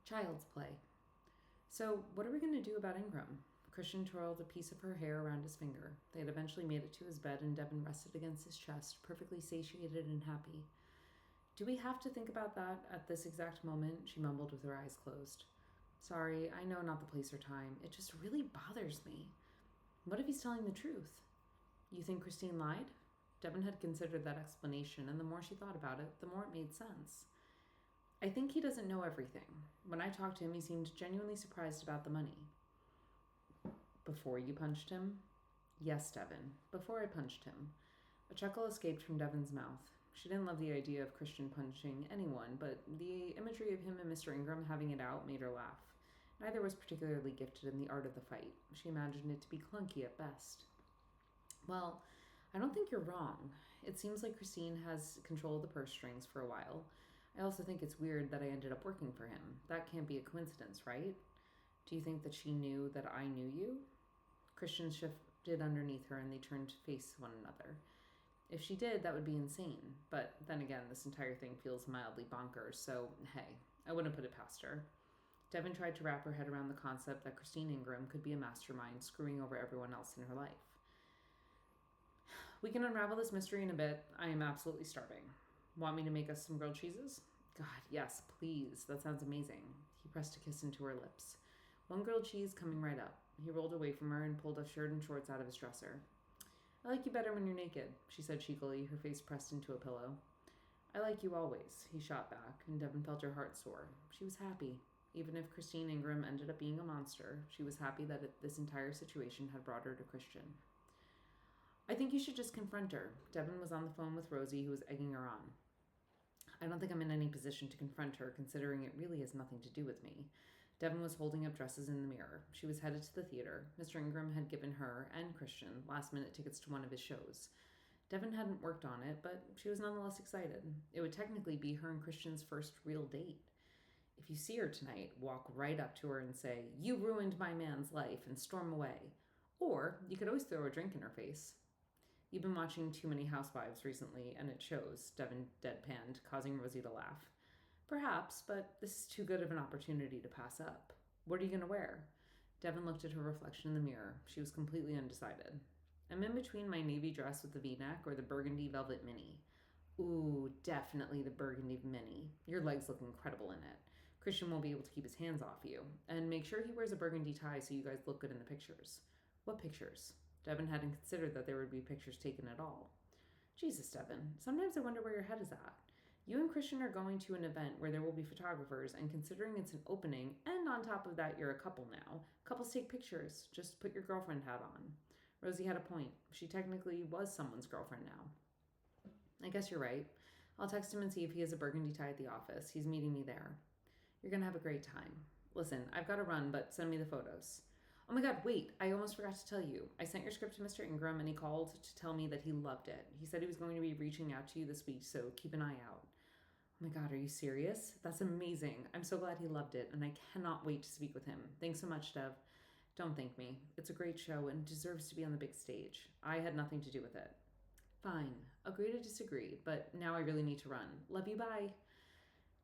Child's play. So, what are we going to do about Ingram? Christian twirled a piece of her hair around his finger. They had eventually made it to his bed, and Devin rested against his chest, perfectly satiated and happy. Do we have to think about that at this exact moment? She mumbled with her eyes closed. Sorry, I know not the place or time. It just really bothers me. What if he's telling the truth? You think Christine lied? Devin had considered that explanation, and the more she thought about it, the more it made sense. I think he doesn't know everything. When I talked to him, he seemed genuinely surprised about the money. Before you punched him? Yes, Devin, before I punched him. A chuckle escaped from Devin's mouth. She didn't love the idea of Christian punching anyone, but the imagery of him and Mr. Ingram having it out made her laugh. Neither was particularly gifted in the art of the fight. She imagined it to be clunky at best. Well, I don't think you're wrong. It seems like Christine has control of the purse strings for a while. I also think it's weird that I ended up working for him. That can't be a coincidence, right? Do you think that she knew that I knew you? Christian shifted underneath her and they turned to face one another. If she did, that would be insane. But then again, this entire thing feels mildly bonkers, so hey, I wouldn't put it past her. Devin tried to wrap her head around the concept that Christine Ingram could be a mastermind screwing over everyone else in her life. We can unravel this mystery in a bit. I am absolutely starving. Want me to make us some grilled cheeses? God, yes, please. That sounds amazing. He pressed a kiss into her lips. One grilled cheese coming right up. He rolled away from her and pulled a shirt and shorts out of his dresser. I like you better when you're naked, she said cheekily, her face pressed into a pillow. I like you always, he shot back, and Devin felt her heart soar. She was happy. Even if Christine Ingram ended up being a monster, she was happy that this entire situation had brought her to Christian. I think you should just confront her. Devin was on the phone with Rosie, who was egging her on. I don't think I'm in any position to confront her, considering it really has nothing to do with me. Devin was holding up dresses in the mirror. She was headed to the theater. Mr. Ingram had given her and Christian last-minute tickets to one of his shows. Devin hadn't worked on it, but she was nonetheless excited. It would technically be her and Christian's first real date. If you see her tonight, walk right up to her and say, "You ruined my man's life," and storm away. Or you could always throw a drink in her face. You've been watching too many Housewives recently, and it shows, Devin deadpanned, causing Rosie to laugh. Perhaps, but this is too good of an opportunity to pass up. What are you going to wear? Devin looked at her reflection in the mirror. She was completely undecided. I'm in between my navy dress with the V-neck or the burgundy velvet mini. Ooh, definitely the burgundy mini. Your legs look incredible in it. Christian won't be able to keep his hands off you. And make sure he wears a burgundy tie so you guys look good in the pictures. What pictures? Devin hadn't considered that there would be pictures taken at all. Jesus, Devin, sometimes I wonder where your head is at. You and Christian are going to an event where there will be photographers, and considering it's an opening, and on top of that you're a couple now, couples take pictures. Just put your girlfriend hat on. Rosie had a point. She technically was someone's girlfriend now. I guess you're right. I'll text him and see if he has a burgundy tie at the office. He's meeting me there. You're going to have a great time. Listen, I've got to run, but send me the photos. Oh my God, wait, I almost forgot to tell you. I sent your script to Mr. Ingram and he called to tell me that he loved it. He said he was going to be reaching out to you this week, so keep an eye out. Oh my God, are you serious? That's amazing. I'm so glad he loved it, and I cannot wait to speak with him. Thanks so much, Dev. Don't thank me. It's a great show and deserves to be on the big stage. I had nothing to do with it. Fine. Agree to disagree, but now I really need to run. Love you, bye.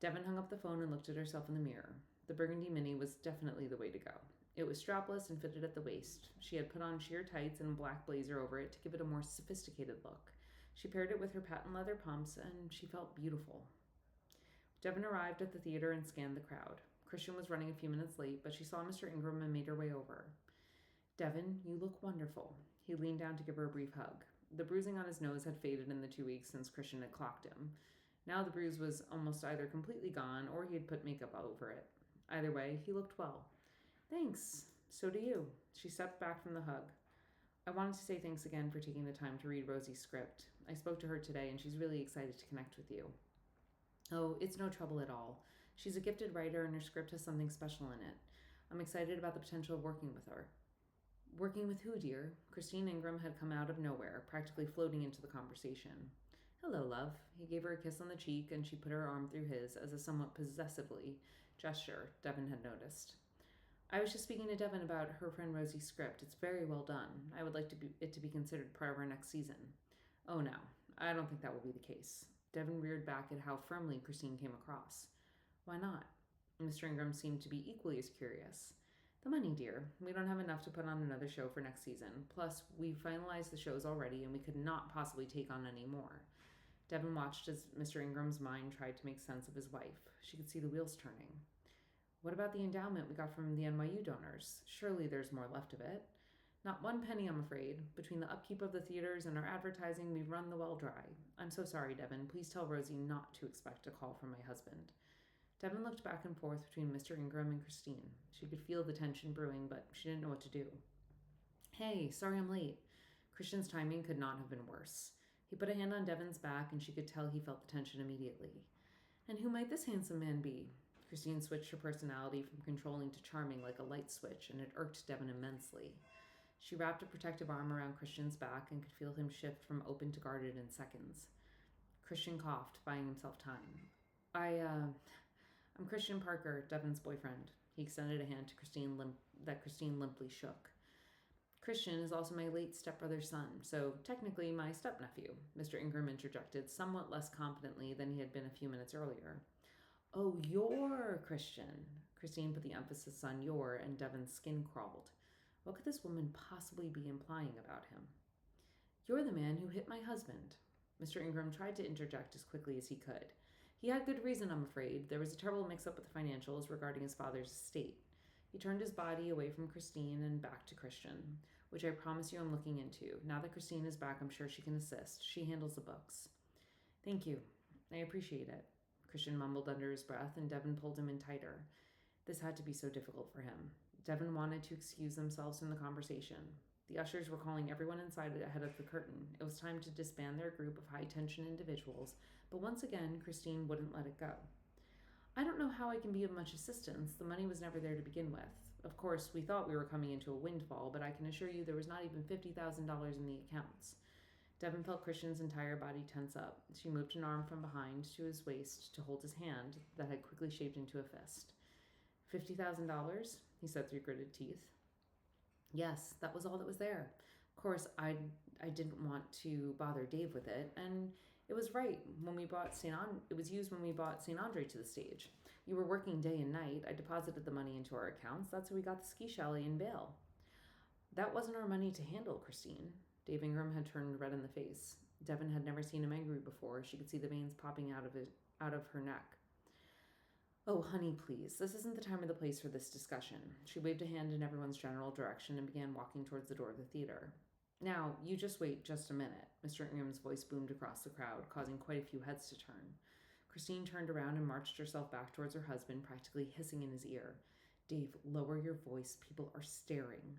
Devin hung up the phone and looked at herself in the mirror. The burgundy mini was definitely the way to go. It was strapless and fitted at the waist. She had put on sheer tights and a black blazer over it to give it a more sophisticated look. She paired it with her patent leather pumps, and she felt beautiful. Devin arrived at the theater and scanned the crowd. Christian was running a few minutes late, but she saw Mr. Ingram and made her way over. Devin, you look wonderful. He leaned down to give her a brief hug. The bruising on his nose had faded in the 2 weeks since Christian had clocked him. Now the bruise was almost either completely gone or he had put makeup over it. Either way, he looked well. Thanks. So do you. She stepped back from the hug. I wanted to say thanks again for taking the time to read Rosie's script. I spoke to her today and she's really excited to connect with you. Oh, it's no trouble at all. She's a gifted writer and her script has something special in it. I'm excited about the potential of working with her. Working with who, dear? Christine Ingram had come out of nowhere, practically floating into the conversation. Hello, love. He gave her a kiss on the cheek and she put her arm through his as a somewhat possessively gesture Devin had noticed. I was just speaking to Devin about her friend Rosie's script. It's very well done. I would like it to be considered part of our next season. Oh, no. I don't think that will be the case. Devin reared back at how firmly Christine came across. Why not? Mr. Ingram seemed to be equally as curious. The money, dear. We don't have enough to put on another show for next season. Plus, we've finalized the shows already, and we could not possibly take on any more. Devin watched as Mr. Ingram's mind tried to make sense of his wife. She could see the wheels turning. What about the endowment we got from the NYU donors? Surely there's more left of it. Not one penny, I'm afraid. Between the upkeep of the theaters and our advertising, we've run the well dry. I'm so sorry, Devin. Please tell Rosie not to expect a call from my husband. Devin looked back and forth between Mr. Ingram and Christine. She could feel the tension brewing, but she didn't know what to do. Hey, sorry I'm late. Christian's timing could not have been worse. He put a hand on Devin's back, and she could tell he felt the tension immediately. And who might this handsome man be? Christine switched her personality from controlling to charming like a light switch, and it irked Devin immensely. She wrapped a protective arm around Christian's back and could feel him shift from open to guarded in seconds. Christian coughed, buying himself time. I'm Christian Parker, Devin's boyfriend. He extended a hand to Christine that Christine limply shook. Christian is also my late stepbrother's son, so technically my stepnephew, Mr. Ingram interjected somewhat less confidently than he had been a few minutes earlier. Oh, you're Christian. Christine put the emphasis on your, and Devin's skin crawled. What could this woman possibly be implying about him? You're the man who hit my husband. Mr. Ingram tried to interject as quickly as he could. He had good reason, I'm afraid. There was a terrible mix-up with the financials regarding his father's estate. He turned his body away from Christine and back to Christian, which I promise you I'm looking into. Now that Christine is back, I'm sure she can assist. She handles the books. Thank you. I appreciate it. Christian mumbled under his breath, and Devin pulled him in tighter. This had to be so difficult for him. Devin wanted to excuse themselves from the conversation. The ushers were calling everyone inside ahead of the curtain. It was time to disband their group of high-tension individuals, but once again, Christine wouldn't let it go. I don't know how I can be of much assistance. The money was never there to begin with. Of course, we thought we were coming into a windfall, but I can assure you there was not even $50,000 in the accounts. Devin felt Christian's entire body tense up. She moved an arm from behind to his waist to hold his hand that had quickly shaped into a fist. $50,000? He said through gritted teeth. Yes, that was all that was there. Of course, I didn't want to bother Dave with it, and it was right when we bought it was used when we bought St. Andre to the stage. You were working day and night. I deposited the money into our accounts. That's how we got the ski chalet in Vail. That wasn't our money to handle, Christine. Dave Ingram had turned red in the face. Devin had never seen him angry before. She could see the veins popping out of her neck. Oh, honey, please. This isn't the time or the place for this discussion. She waved a hand in everyone's general direction and began walking towards the door of the theater. Now, you just wait just a minute. Mr. Ingram's voice boomed across the crowd, causing quite a few heads to turn. Christine turned around and marched herself back towards her husband, practically hissing in his ear. Dave, lower your voice. People are staring.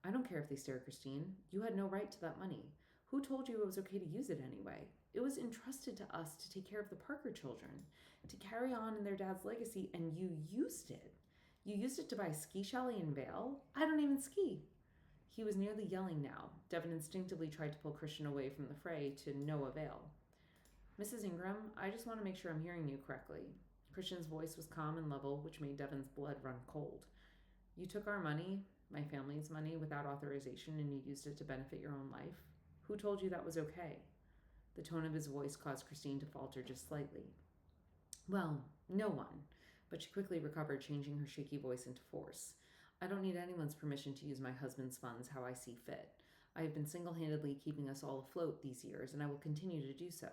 I don't care if they stare, Christine. You had no right to that money. Who told you it was okay to use it anyway? It was entrusted to us to take care of the Parker children, to carry on in their dad's legacy, and you used it. You used it to buy a ski chalet in Vail? I don't even ski. He was nearly yelling now. Devin instinctively tried to pull Christian away from the fray to no avail. Mrs. Ingram, I just want to make sure I'm hearing you correctly. Christian's voice was calm and level, which made Devin's blood run cold. You took our money, my family's money, without authorization, and you used it to benefit your own life? Who told you that was okay? The tone of his voice caused Christine to falter just slightly. Well, no one. But she quickly recovered, changing her shaky voice into force. I don't need anyone's permission to use my husband's funds how I see fit. I have been single-handedly keeping us all afloat these years, and I will continue to do so.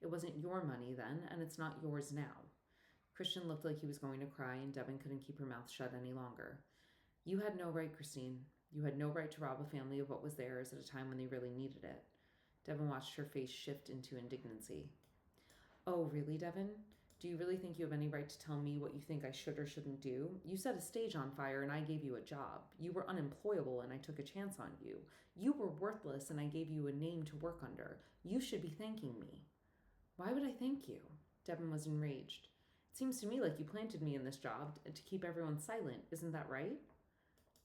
It wasn't your money then, and it's not yours now. Christian looked like he was going to cry, and Devin couldn't keep her mouth shut any longer. You had no right, Christine. You had no right to rob a family of what was theirs at a time when they really needed it. Devin watched her face shift into indignancy. Oh, really, Devin? Do you really think you have any right to tell me what you think I should or shouldn't do? You set a stage on fire and I gave you a job. You were unemployable and I took a chance on you. You were worthless and I gave you a name to work under. You should be thanking me. Why would I thank you? Devin was enraged. It seems to me like you planted me in this job to keep everyone silent. Isn't that right?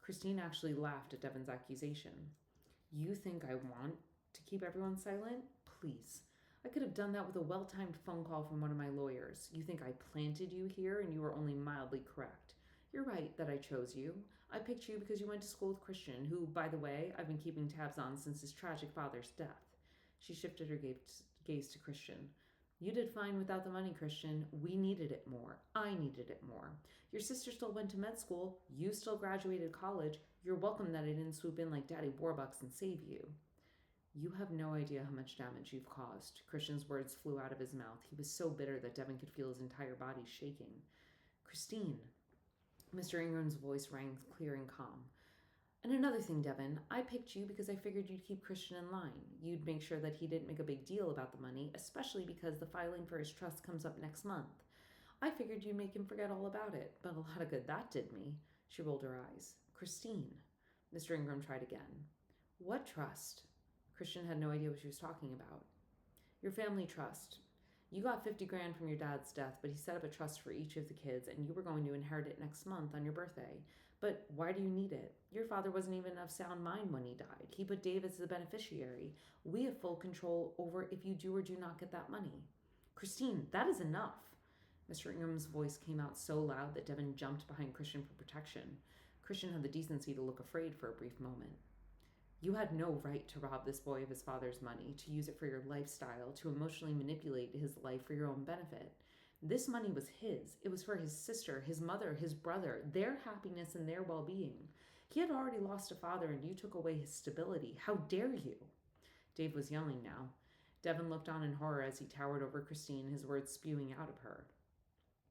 Christine actually laughed at Devin's accusation. You think I want to keep everyone silent? Please. I could have done that with a well-timed phone call from one of my lawyers. You think I planted you here and you were only mildly correct. You're right that I chose you. I picked you because you went to school with Christian, who, by the way, I've been keeping tabs on since his tragic father's death. She shifted her gaze to Christian. You did fine without the money, Christian. We needed it more. I needed it more. Your sister still went to med school. You still graduated college. You're welcome that I didn't swoop in like Daddy Warbucks and save you. You have no idea how much damage you've caused. Christian's words flew out of his mouth. He was so bitter that Devin could feel his entire body shaking. Christine. Mr. Ingram's voice rang clear and calm. And another thing, Devin, I picked you because I figured you'd keep Christian in line. You'd make sure that he didn't make a big deal about the money, especially because the filing for his trust comes up next month. I figured you'd make him forget all about it, but a lot of good that did me. She rolled her eyes. Christine. Mr. Ingram tried again. What trust? Christian had no idea what she was talking about. Your family trust. You got 50 grand from your dad's death, but he set up a trust for each of the kids, and you were going to inherit it next month on your birthday. But why do you need it? Your father wasn't even of sound mind when he died. He put Dave as the beneficiary. We have full control over if you do or do not get that money. Christine, that is enough. Mr. Ingram's voice came out so loud that Devin jumped behind Christian for protection. Christian had the decency to look afraid for a brief moment. You had no right to rob this boy of his father's money, to use it for your lifestyle, to emotionally manipulate his life for your own benefit. This money was his. It was for his sister, his mother, his brother, their happiness and their well-being. He had already lost a father and you took away his stability. How dare you? Dave was yelling now. Devin looked on in horror as he towered over Christine, his words spewing out of her.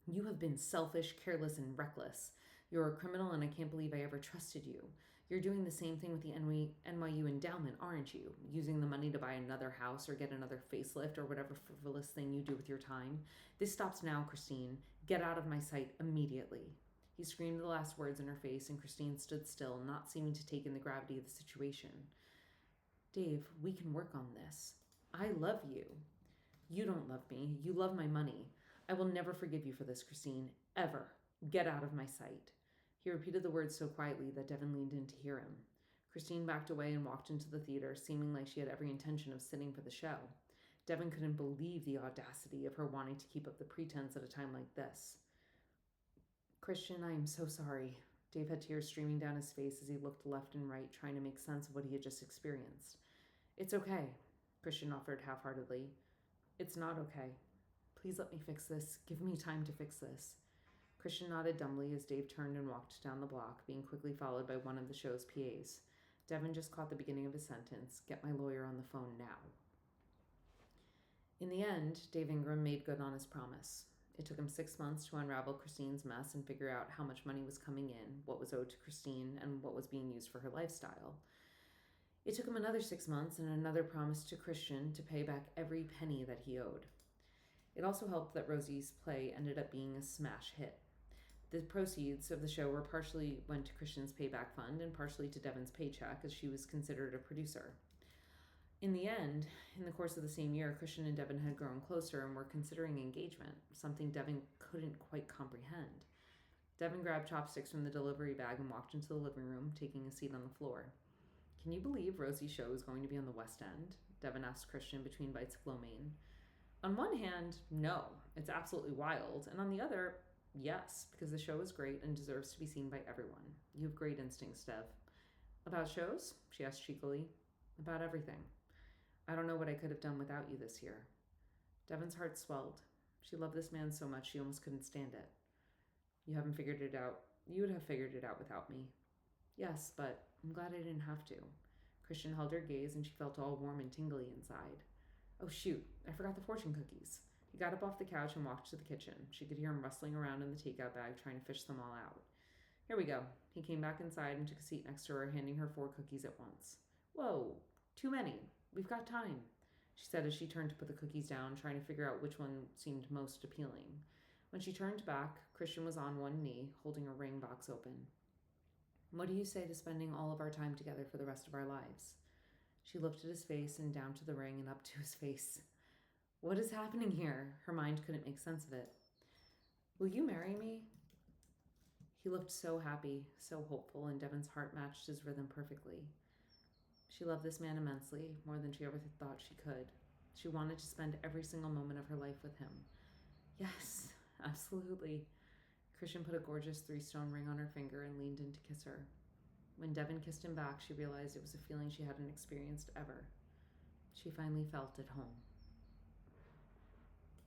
You have been selfish, careless, and reckless. You're a criminal and I can't believe I ever trusted you. You're doing the same thing with the NYU endowment, aren't you? Using the money to buy another house or get another facelift or whatever frivolous thing you do with your time. This stops now, Christine. Get out of my sight immediately. He screamed the last words in her face, and Christine stood still, not seeming to take in the gravity of the situation. Dave, we can work on this. I love you. You don't love me. You love my money. I will never forgive you for this, Christine. Ever. Get out of my sight. He repeated the words so quietly that Devin leaned in to hear him. Christine backed away and walked into the theater, seeming like she had every intention of sitting for the show. Devin couldn't believe the audacity of her wanting to keep up the pretense at a time like this. Christian, I am so sorry. Dave had tears streaming down his face as he looked left and right, trying to make sense of what he had just experienced. It's okay, Christian offered half-heartedly. It's not okay. Please let me fix this. Give me time to fix this. Christian nodded dumbly as Dave turned and walked down the block, being quickly followed by one of the show's PAs. Devin just caught the beginning of his sentence. Get my lawyer on the phone now. In the end, Dave Ingram made good on his promise. It took him 6 months to unravel Christine's mess and figure out how much money was coming in, what was owed to Christine, and what was being used for her lifestyle. It took him another 6 months and another promise to Christian to pay back every penny that he owed. It also helped that Rosie's play ended up being a smash hit. The proceeds of the show partially went to Christian's payback fund and partially to Devin's paycheck, as she was considered a producer. In the end, in the course of the same year, Christian and Devin had grown closer and were considering engagement, something Devin couldn't quite comprehend. Devin grabbed chopsticks from the delivery bag and walked into the living room, taking a seat on the floor. Can you believe Rosie's show is going to be on the West End? Devin asked Christian between bites of lo mein. On one hand, no, it's absolutely wild, and on the other, yes, because the show is great and deserves to be seen by everyone. You have great instincts, Dev. About shows? She asked cheekily. About everything. I don't know what I could have done without you this year. Devin's heart swelled. She loved this man so much she almost couldn't stand it. You haven't figured it out. You would have figured it out without me. Yes, but I'm glad I didn't have to. Christian held her gaze and she felt all warm and tingly inside. Oh shoot, I forgot the fortune cookies. He got up off the couch and walked to the kitchen. She could hear him rustling around in the takeout bag, trying to fish them all out. Here we go. He came back inside and took a seat next to her, handing her 4 cookies at once. Whoa, too many. We've got time, she said as she turned to put the cookies down, trying to figure out which one seemed most appealing. When she turned back, Christian was on one knee, holding a ring box open. What do you say to spending all of our time together for the rest of our lives? She lifted his face and down to the ring and up to his face. What is happening here? Her mind couldn't make sense of it. Will you marry me? He looked so happy, so hopeful, and Devin's heart matched his rhythm perfectly. She loved this man immensely, more than she ever thought she could. She wanted to spend every single moment of her life with him. Yes, absolutely. Christian put a gorgeous 3-stone ring on her finger and leaned in to kiss her. When Devin kissed him back, she realized it was a feeling she hadn't experienced ever. She finally felt at home.